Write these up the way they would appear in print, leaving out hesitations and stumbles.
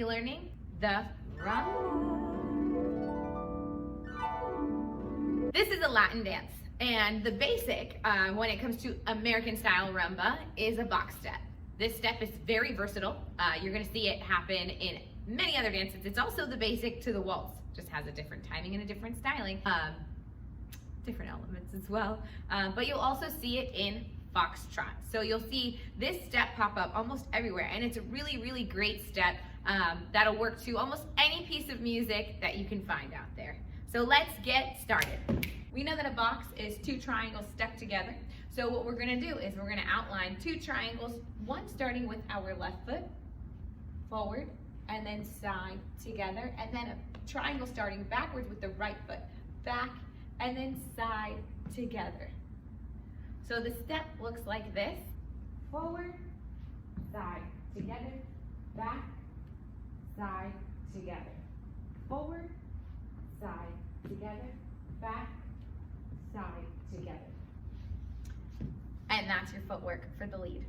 learning the rumba. This is a Latin dance, and the basic when it comes to American style rumba is a box step. This step is very versatile. You're gonna see it happen in many other dances. It's also the basic to the waltz, just has a different timing and a different styling, different elements as well. But you'll also see it in foxtrot. So you'll see this step pop up almost everywhere, and it's a really, really great step that'll work to almost any piece of music that you can find out there. So let's get started. We know that a box is two triangles stuck together. So what we're gonna do is we're gonna outline two triangles, one starting with our left foot, forward, and then side together, and then a triangle starting backwards with the right foot, back, and then side together. So the step looks like this: forward, side, together, back, side, together, forward, side, together, back, side, together. And that's your footwork for the lead.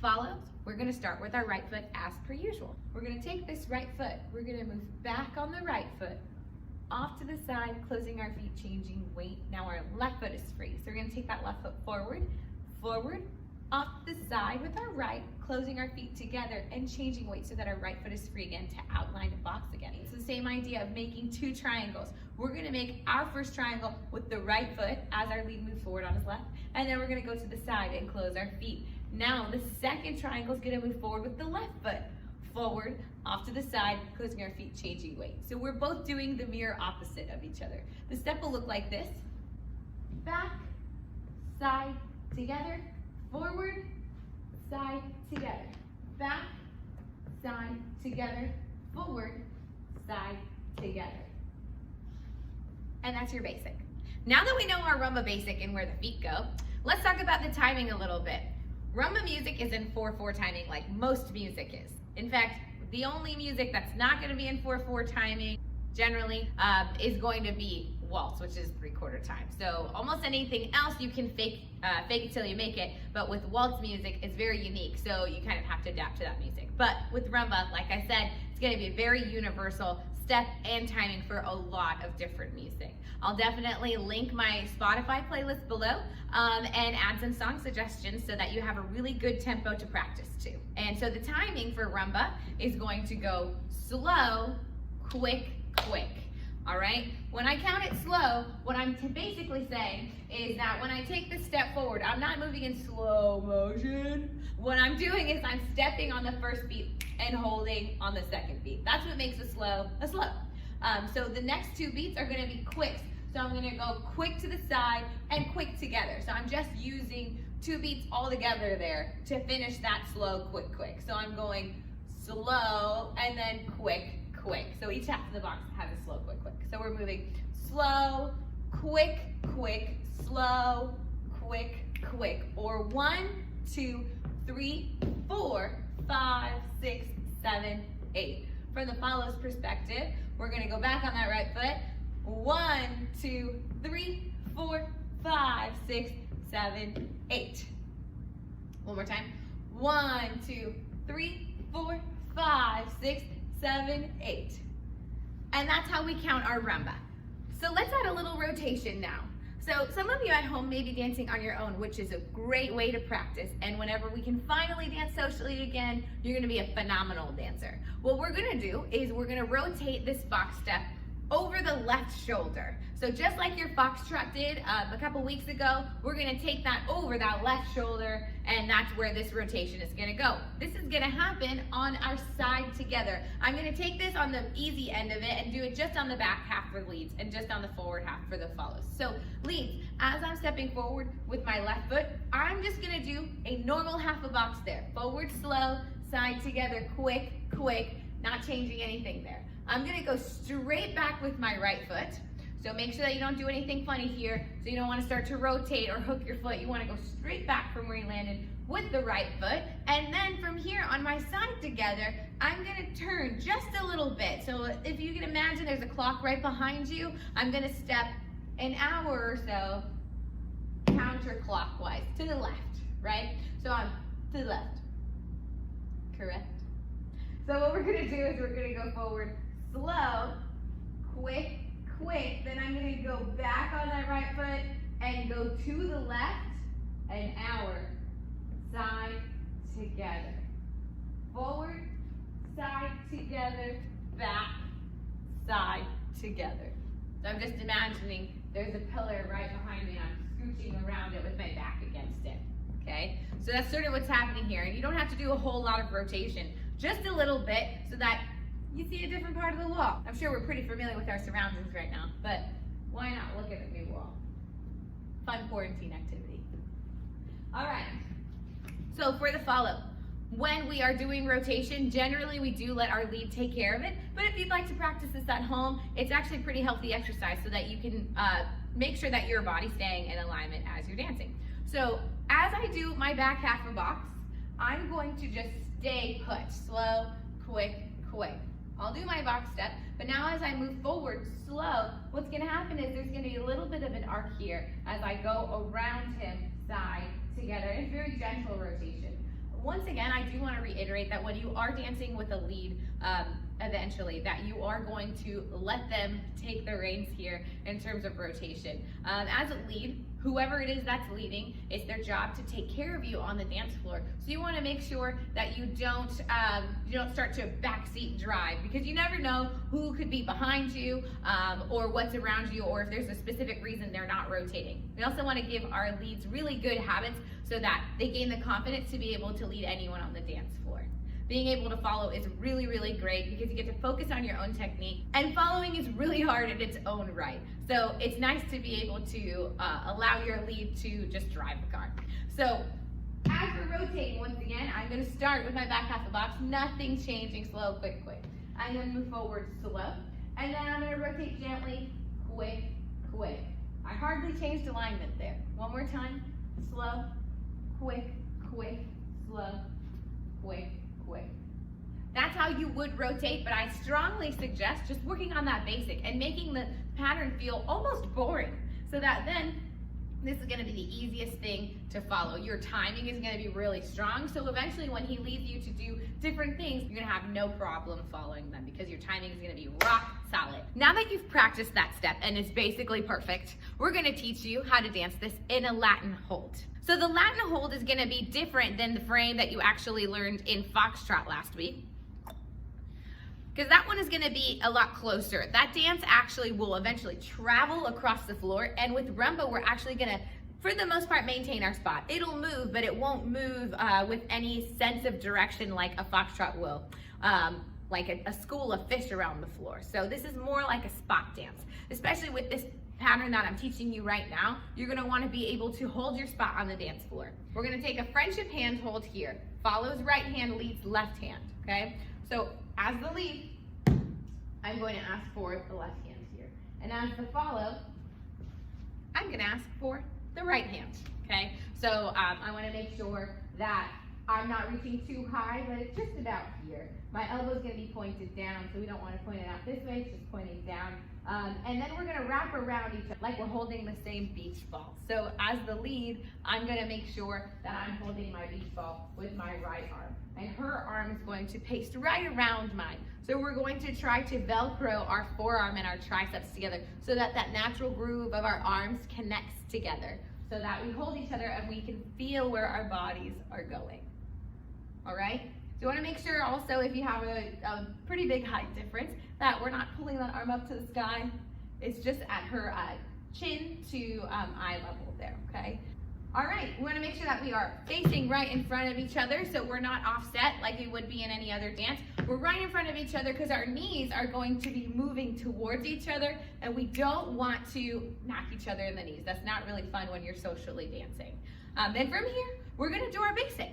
Follows, we're gonna start with our right foot as per usual. We're gonna take this right foot, we're gonna move back on the right foot, off to the side, closing our feet, changing weight. Now our left foot is free. So we're gonna take that left foot forward, forward, off to the side with our right, closing our feet together and changing weight so that our right foot is free again to outline the box again. It's the same idea of making two triangles. We're gonna make our first triangle with the right foot as our lead moves forward on his left, and then we're gonna go to the side and close our feet. Now the second triangle is gonna move forward with the left foot, forward, off to the side, closing our feet, changing weight. So we're both doing the mirror opposite of each other. The step will look like this: back, side, together, forward, side, together, back, side, together, forward, side, together. And that's your basic. Now that we know our rumba basic and where the feet go, let's talk about the timing a little bit. Rumba music is in 4/4 timing like most music is. In fact, the only music that's not gonna be in 4/4 timing generally is going to be waltz, which is 3/4 time. So almost anything else you can fake it till you make it, but with waltz music, it's very unique. So you kind of have to adapt to that music. But with rumba, like I said, it's gonna be a very universal step and timing for a lot of different music. I'll definitely link my Spotify playlist below and add some song suggestions so that you have a really good tempo to practice to. And so the timing for rumba is going to go slow, quick, quick. All right? When I count it slow, what I'm basically saying is that when I take this step forward, I'm not moving in slow motion. What I'm doing is I'm stepping on the first beat and holding on the second beat. That's what makes a slow a slow. So the next two beats are gonna be quicks. So I'm gonna go quick to the side and quick together. So I'm just using two beats all together there to finish that slow, quick, quick. So I'm going slow and then quick, quick. So each half of the box has a slow, quick, quick. So we're moving slow, quick, quick, slow, quick, quick. Or 1, 2, 3, 4, 5, 6, 7, 8. From the follows perspective, we're gonna go back on that right foot. 1, 2, 3, 4, 5, 6, 7, 8. One more time. 1, 2, 3, 4, 5, 6, 7, 8. And that's how we count our rumba. So let's add a little rotation now. So some of you at home may be dancing on your own, which is a great way to practice. And whenever we can finally dance socially again, you're gonna be a phenomenal dancer. What we're gonna do is we're gonna rotate this box step over the left shoulder. So just like your foxtrot did a couple weeks ago, we're gonna take that over that left shoulder, and that's where this rotation is gonna go. This is gonna happen on our side together. I'm gonna take this on the easy end of it and do it just on the back half for leads and just on the forward half for the follows. So leads, as I'm stepping forward with my left foot, I'm just gonna do a normal half a box there. Forward slow, side together, quick, quick, not changing anything there. I'm gonna go straight back with my right foot. So make sure that you don't do anything funny here. So you don't wanna start to rotate or hook your foot. You wanna go straight back from where you landed with the right foot. And then from here on my side together, I'm gonna turn just a little bit. So if you can imagine there's a clock right behind you, I'm gonna step an hour or so counterclockwise to the left, right? So I'm to the left, correct? So what we're gonna do is we're gonna go forward slow, quick, quick. Then I'm gonna go back on that right foot and go to the left, an hour, side, together. Forward, side, together, back, side, together. So I'm just imagining there's a pillar right behind me and I'm scooching around it with my back against it, okay? So that's sort of what's happening here. And you don't have to do a whole lot of rotation, just a little bit so that you see a different part of the wall. I'm sure we're pretty familiar with our surroundings right now, but why not look at a new wall? Fun quarantine activity. All right, so for the follow, when we are doing rotation, generally we do let our lead take care of it, but if you'd like to practice this at home, it's actually a pretty healthy exercise so that you can make sure that your body's staying in alignment as you're dancing. So as I do my back half of box, I'm going to just stay put, slow, quick, quick. I'll do my box step, but now as I move forward slow, what's gonna happen is there's gonna be a little bit of an arc here as I go around him, side, together. It's very gentle rotation. Once again, I do want to reiterate that when you are dancing with a lead, eventually, that you are going to let them take the reins here in terms of rotation. As a lead, whoever it is that's leading, it's their job to take care of you on the dance floor. So you want to make sure that you don't start to backseat drive, because you never know who could be behind you or what's around you, or if there's a specific reason they're not rotating. We also want to give our leads really good habits so that they gain the confidence to be able to lead anyone on the dance floor. Being able to follow is really, really great because you get to focus on your own technique, and following is really hard in its own right. So it's nice to be able to allow your lead to just drive the car. So as we're rotating, once again, I'm going to start with my back half of the box, nothing changing, slow, quick, quick. I'm going to move forward slow, and then I'm going to rotate gently, quick, quick. I hardly changed alignment there. One more time, slow, quick, quick, slow, quick, quick. That's how you would rotate, but I strongly suggest just working on that basic and making the pattern feel almost boring, so that then this is going to be the easiest thing to follow. Your timing is going to be really strong, so eventually when he leads you to do different things, you're going to have no problem following them because your timing is going to be rock solid. Now that you've practiced that step and it's basically perfect, we're going to teach you how to dance this in a Latin hold. So the Latin hold is going to be different than the frame that you actually learned in Foxtrot last week, because that one is going to be a lot closer. That dance actually will eventually travel across the floor, and with Rumba, we're actually going to, for the most part, maintain our spot. It'll move, but it won't move with any sense of direction like a Foxtrot will, like a school of fish around the floor. So this is more like a spot dance, especially with this pattern that I'm teaching you right now. You're going to want to be able to hold your spot on the dance floor. We're going to take a friendship hand hold here. Follows right hand, leads left hand, okay? So as the lead, I'm going to ask for the left hand here. And as the follow, I'm going to ask for the right hand, okay? So I want to make sure that I'm not reaching too high, but it's just about here. My elbow's going to be pointed down, so we don't want to point it out this way, it's just pointing down. And then we're going to wrap around each other like we're holding the same beach ball. So as the lead, I'm going to make sure that I'm holding my beach ball with my right arm. And her arm is going to paste right around mine. So we're going to try to Velcro our forearm and our triceps together so that that natural groove of our arms connects together, so that we hold each other and we can feel where our bodies are going. All right? So you want to make sure also, if you have a pretty big height difference, that we're not pulling that arm up to the sky. It's just at her chin to eye level there, okay? All right, we want to make sure that we are facing right in front of each other, so we're not offset like we would be in any other dance. We're right in front of each other because our knees are going to be moving towards each other, and we don't want to knock each other in the knees. That's not really fun when you're socially dancing. Then from here, we're going to do our basic.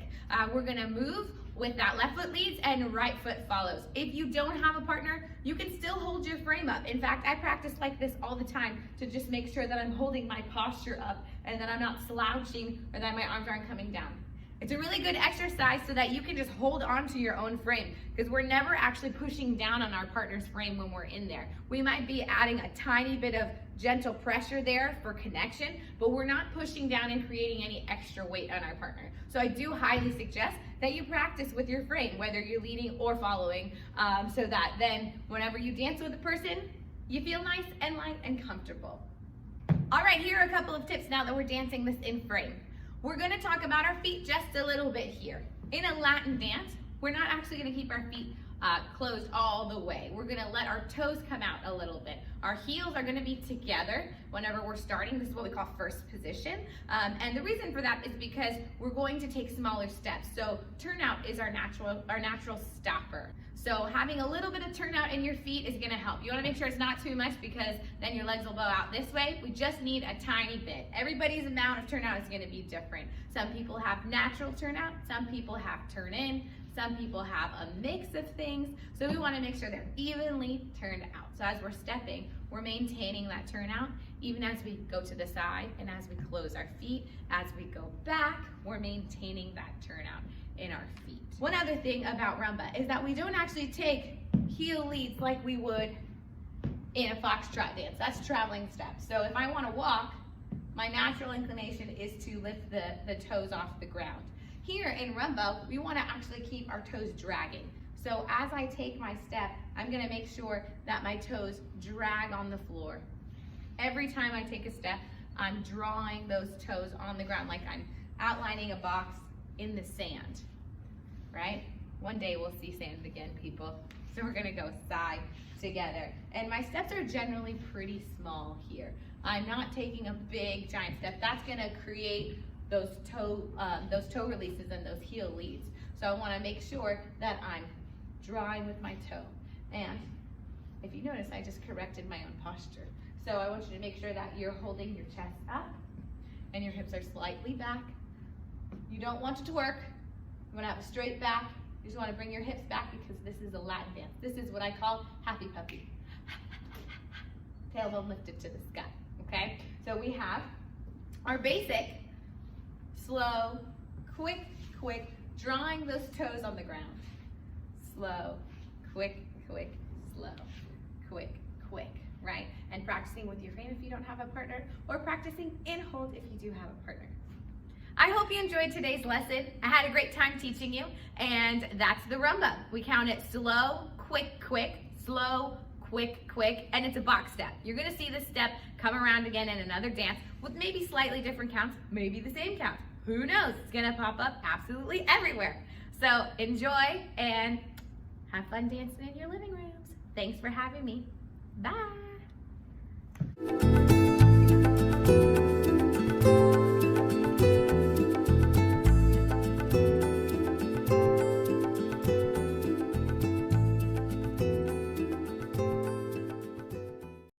We're going to move with that left foot leads and right foot follows. If you don't have a partner, you can still hold your frame up. In fact, I practice like this all the time to just make sure that I'm holding my posture up and that I'm not slouching or that my arms aren't coming down. It's a really good exercise so that you can just hold on to your own frame, because we're never actually pushing down on our partner's frame when we're in there. We might be adding a tiny bit of gentle pressure there for connection, but we're not pushing down and creating any extra weight on our partner. So I do highly suggest that you practice with your frame, whether you're leading or following, so that then whenever you dance with a person, you feel nice and light and comfortable. All right, here are a couple of tips now that we're dancing this in frame. We're gonna talk about our feet just a little bit here. In a Latin dance, we're not actually gonna keep our feet closed all the way. We're gonna let our toes come out a little bit. Our heels are gonna be together whenever we're starting. This is what we call first position. And the reason for that is because we're going to take smaller steps. So turnout is our natural stopper. So having a little bit of turnout in your feet is gonna help. You wanna make sure it's not too much, because then your legs will bow out this way. We just need a tiny bit. Everybody's amount of turnout is gonna be different. Some people have natural turnout, some people have turn in, some people have a mix of things. So we wanna make sure they're evenly turned out. So as we're stepping, we're maintaining that turnout, even as we go to the side and as we close our feet. As we go back, we're maintaining that turnout in our feet. One other thing about rumba is that we don't actually take heel leads like we would in a foxtrot dance. That's traveling steps. So if I want to walk, my natural inclination is to lift the toes off the ground. Here in rumba, we want to actually keep our toes dragging. So as I take my step, I'm going to make sure that my toes drag on the floor. Every time I take a step, I'm drawing those toes on the ground like I'm outlining a box in the sand, right? One day we'll see sand again, people. So we're gonna go side together. And my steps are generally pretty small here. I'm not taking a big giant step. That's gonna create those toe releases and those heel leads. So I wanna make sure that I'm drawing with my toe. And if you notice, I just corrected my own posture. So I want you to make sure that you're holding your chest up and your hips are slightly back. You don't want to twerk. You want to have a straight back. You just want to bring your hips back, because this is a Latin dance. This is what I call happy puppy. Tailbone lifted to the sky, okay? So we have our basic, slow, quick, drawing those toes on the ground. Slow, quick, slow, quick, right? And practicing with your frame if you don't have a partner, or practicing in hold if you do have a partner. I hope you enjoyed today's lesson. I had a great time teaching you, and that's the rumba. We count it slow, quick, slow, quick, and it's a box step. You're gonna see this step come around again in another dance with maybe slightly different counts, maybe the same counts. Who knows? It's gonna pop up absolutely everywhere. So enjoy and have fun dancing in your living rooms. Thanks for having me. Bye.